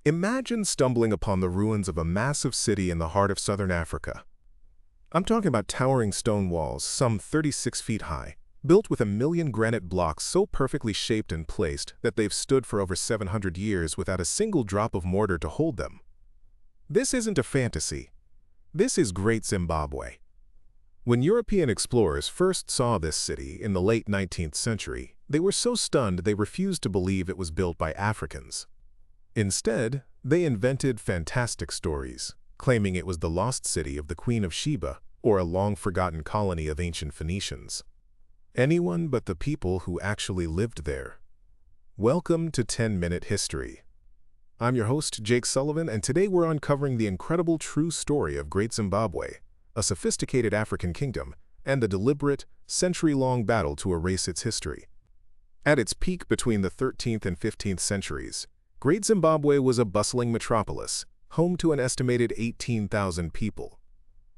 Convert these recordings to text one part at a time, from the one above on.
Imagine stumbling upon the ruins of a massive city in the heart of southern Africa. I'm talking about towering stone walls, some 36 feet high, built with 1,000,000 granite blocks so perfectly shaped and placed that they've stood for over 700 years without a single drop of mortar to hold them. This isn't a fantasy. This is Great Zimbabwe. When European explorers first saw this city in the late 19th century, they were so stunned they refused to believe it was built by Africans. Instead, they invented fantastic stories, claiming it was the lost city of the Queen of Sheba or a long-forgotten colony of ancient Phoenicians. Anyone but the people who actually lived there. Welcome to 10-Minute History. I'm your host, Jake Sullivan, and today we're uncovering the incredible true story of Great Zimbabwe, a sophisticated African kingdom, and the deliberate, century-long battle to erase its history. At its peak between the 13th and 15th centuries, Great Zimbabwe was a bustling metropolis, home to an estimated 18,000 people.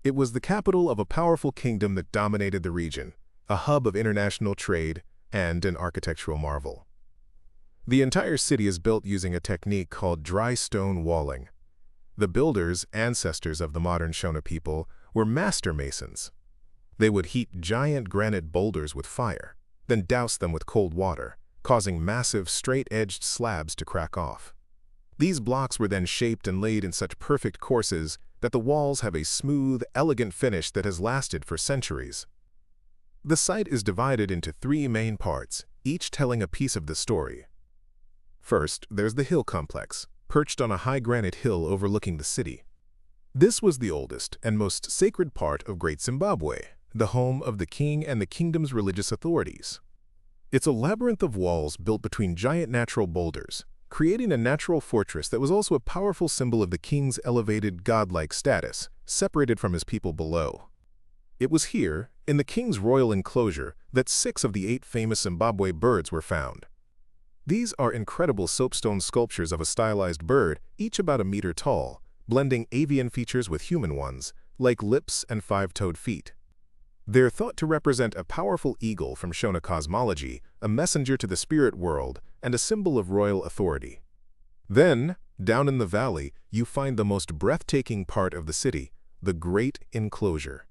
It was the capital of a powerful kingdom that dominated the region, a hub of international trade, and an architectural marvel. The entire city is built using a technique called dry stone walling. The builders, ancestors of the modern Shona people, were master masons. They would heat giant granite boulders with fire, then douse them with cold water, causing massive, straight-edged slabs to crack off. These blocks were then shaped and laid in such perfect courses that the walls have a smooth, elegant finish that has lasted for centuries. The site is divided into 3 main parts, each telling a piece of the story. First, there's the hill complex, perched on a high granite hill overlooking the city. This was the oldest and most sacred part of Great Zimbabwe, the home of the king and the kingdom's religious authorities. It's a labyrinth of walls built between giant natural boulders, creating a natural fortress that was also a powerful symbol of the king's elevated godlike status, separated from his people below. It was here, in the king's royal enclosure, that 6 of the 8 famous Zimbabwe birds were found. These are incredible soapstone sculptures of a stylized bird, each about 1 meter tall, blending avian features with human ones, like lips and 5-toed feet. They're thought to represent a powerful eagle from Shona cosmology, a messenger to the spirit world, and a symbol of royal authority. Then, down in the valley, you find the most breathtaking part of the city, the Great Enclosure.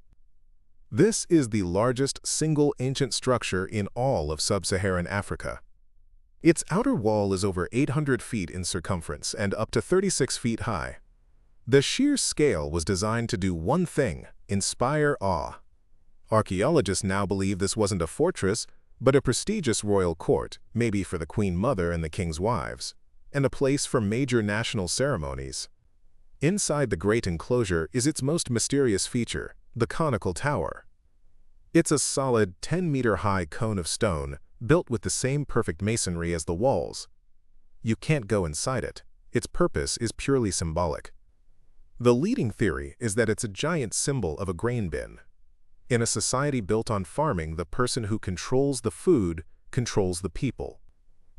This is the largest single ancient structure in all of sub-Saharan Africa. Its outer wall is over 800 feet in circumference and up to 36 feet high. The sheer scale was designed to do one thing: inspire awe. Archaeologists now believe this wasn't a fortress, but a prestigious royal court, maybe for the Queen Mother and the king's wives, and a place for major national ceremonies. Inside the Great Enclosure is its most mysterious feature, the conical tower. It's a solid 10-meter-high cone of stone, built with the same perfect masonry as the walls. You can't go inside it. Its purpose is purely symbolic. The leading theory is that it's a giant symbol of a grain bin. In a society built on farming, the person who controls the food controls the people.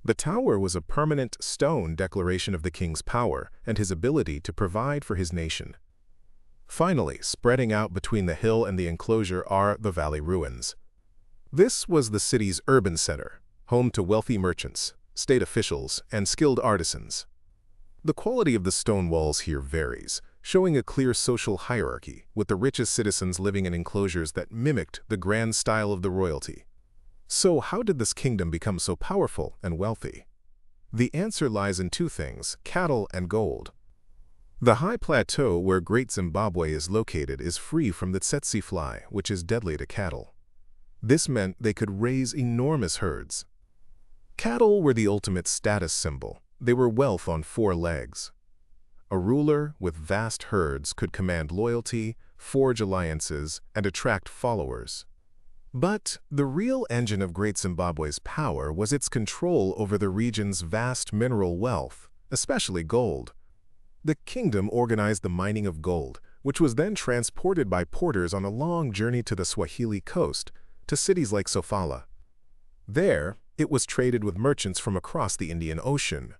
The tower was a permanent stone declaration of the king's power and his ability to provide for his nation. Finally, spreading out between the hill and the enclosure are the valley ruins. This was the city's urban center, home to wealthy merchants, state officials, and skilled artisans. The quality of the stone walls here varies, showing a clear social hierarchy, with the richest citizens living in enclosures that mimicked the grand style of the royalty. So how did this kingdom become so powerful and wealthy? The answer lies in 2 things: cattle and gold. The high plateau where Great Zimbabwe is located is free from the tsetse fly, which is deadly to cattle. This meant they could raise enormous herds. Cattle were the ultimate status symbol. They were wealth on 4 legs. A ruler with vast herds could command loyalty, forge alliances, and attract followers. But the real engine of Great Zimbabwe's power was its control over the region's vast mineral wealth, especially gold. The kingdom organized the mining of gold, which was then transported by porters on a long journey to the Swahili coast, to cities like Sofala. There, it was traded with merchants from across the Indian Ocean.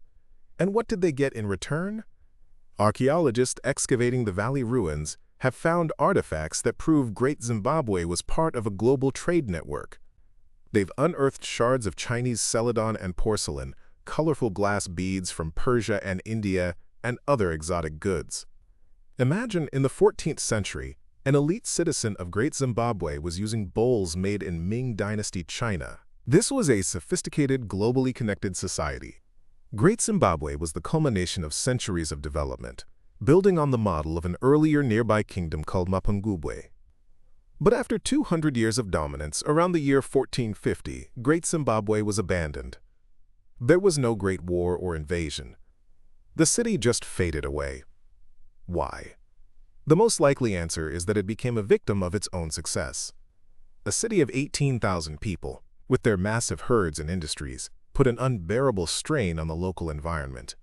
And what did they get in return? Archaeologists excavating the valley ruins have found artifacts that prove Great Zimbabwe was part of a global trade network. They've unearthed shards of Chinese celadon and porcelain, colorful glass beads from Persia and India, and other exotic goods. Imagine in the 14th century, an elite citizen of Great Zimbabwe was using bowls made in Ming Dynasty China. This was a sophisticated, globally connected society. Great Zimbabwe was the culmination of centuries of development, building on the model of an earlier nearby kingdom called Mapungubwe. But after 200 years of dominance, around the year 1450, Great Zimbabwe was abandoned. There was no great war or invasion. The city just faded away. Why? The most likely answer is that it became a victim of its own success. A city of 18,000 people, with their massive herds and industries, put an unbearable strain on the local environment.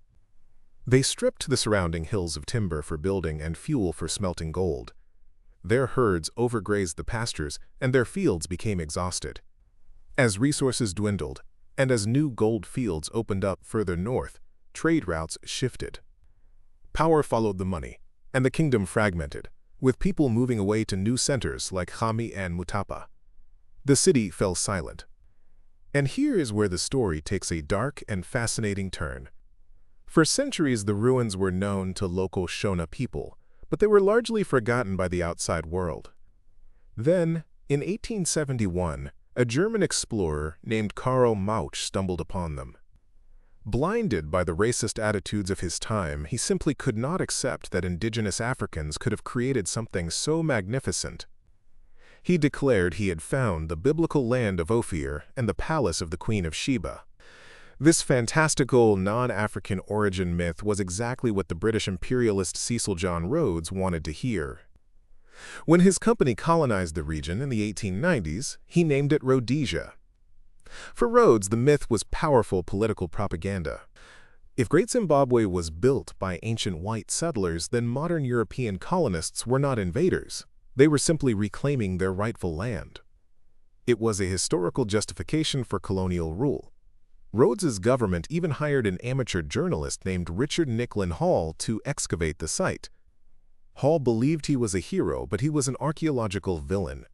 They stripped the surrounding hills of timber for building and fuel for smelting gold. Their herds overgrazed the pastures, and their fields became exhausted. As resources dwindled, and as new gold fields opened up further north, trade routes shifted. Power followed the money, and the kingdom fragmented, with people moving away to new centers like Khami and Mutapa. The city fell silent. And here is where the story takes a dark and fascinating turn. For centuries, the ruins were known to local Shona people, but they were largely forgotten by the outside world. Then, in 1871, a German explorer named Karl Mauch stumbled upon them. Blinded by the racist attitudes of his time, he simply could not accept that indigenous Africans could have created something so magnificent. He declared he had found the biblical land of Ophir and the palace of the Queen of Sheba. This fantastical, non-African origin myth was exactly what the British imperialist Cecil John Rhodes wanted to hear. When his company colonized the region in the 1890s, he named it Rhodesia. For Rhodes, the myth was powerful political propaganda. If Great Zimbabwe was built by ancient white settlers, then modern European colonists were not invaders. They were simply reclaiming their rightful land. It was a historical justification for colonial rule. Rhodes's government even hired an amateur journalist named Richard Nicklin Hall to excavate the site. Hall believed he was a hero, but he was an archaeological villain.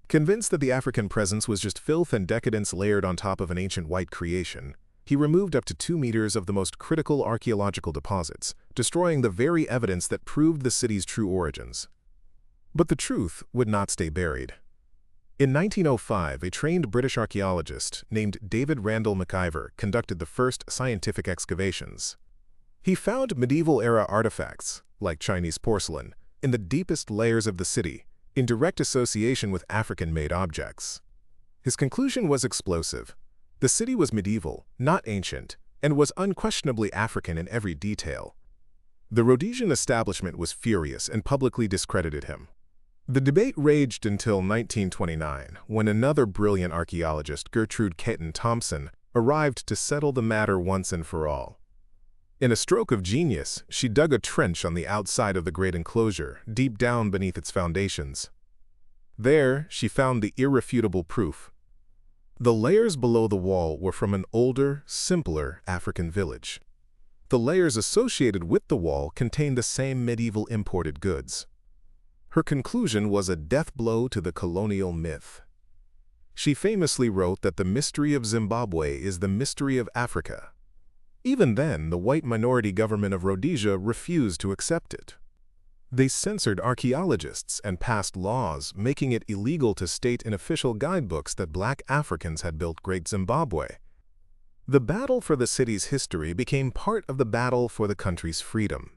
Convinced that the African presence was just filth and decadence layered on top of an ancient white creation, he removed up to 2 meters of the most critical archaeological deposits, destroying the very evidence that proved the city's true origins. But the truth would not stay buried. In 1905, a trained British archaeologist named David Randall McIver conducted the first scientific excavations. He found medieval-era artifacts, like Chinese porcelain, in the deepest layers of the city, in direct association with African-made objects. His conclusion was explosive. The city was medieval, not ancient, and was unquestionably African in every detail. The Rhodesian establishment was furious and publicly discredited him. The debate raged until 1929, when another brilliant archaeologist, Gertrude Keaton Thompson, arrived to settle the matter once and for all. In a stroke of genius, she dug a trench on the outside of the Great Enclosure, deep down beneath its foundations. There, she found the irrefutable proof. The layers below the wall were from an older, simpler African village. The layers associated with the wall contained the same medieval imported goods. Her conclusion was a death blow to the colonial myth. She famously wrote that the mystery of Zimbabwe is the mystery of Africa. Even then, the white minority government of Rhodesia refused to accept it. They censored archaeologists and passed laws making it illegal to state in official guidebooks that Black Africans had built Great Zimbabwe. The battle for the city's history became part of the battle for the country's freedom.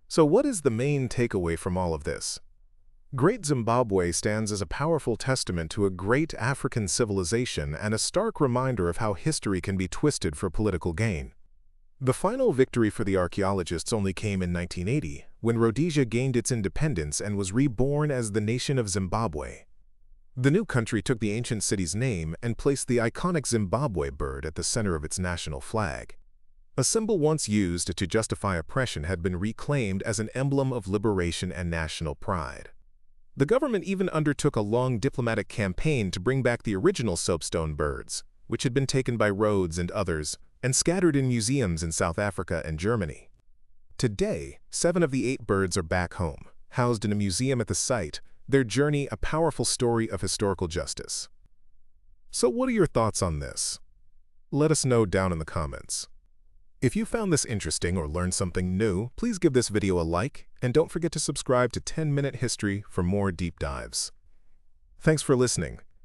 So what is the main takeaway from all of this? Great Zimbabwe stands as a powerful testament to a great African civilization and a stark reminder of how history can be twisted for political gain. The final victory for the archaeologists only came in 1980, when Rhodesia gained its independence and was reborn as the nation of Zimbabwe. The new country took the ancient city's name and placed the iconic Zimbabwe bird at the center of its national flag. A symbol once used to justify oppression had been reclaimed as an emblem of liberation and national pride. The government even undertook a long diplomatic campaign to bring back the original soapstone birds, which had been taken by Rhodes and others, and scattered in museums in South Africa and Germany. Today, 7 of the 8 birds are back home, housed in a museum at the site, their journey a powerful story of historical justice. So what are your thoughts on this? Let us know down in the comments. If you found this interesting or learned something new, please give this video a like, and don't forget to subscribe to 10-Minute History for more deep dives. Thanks for listening.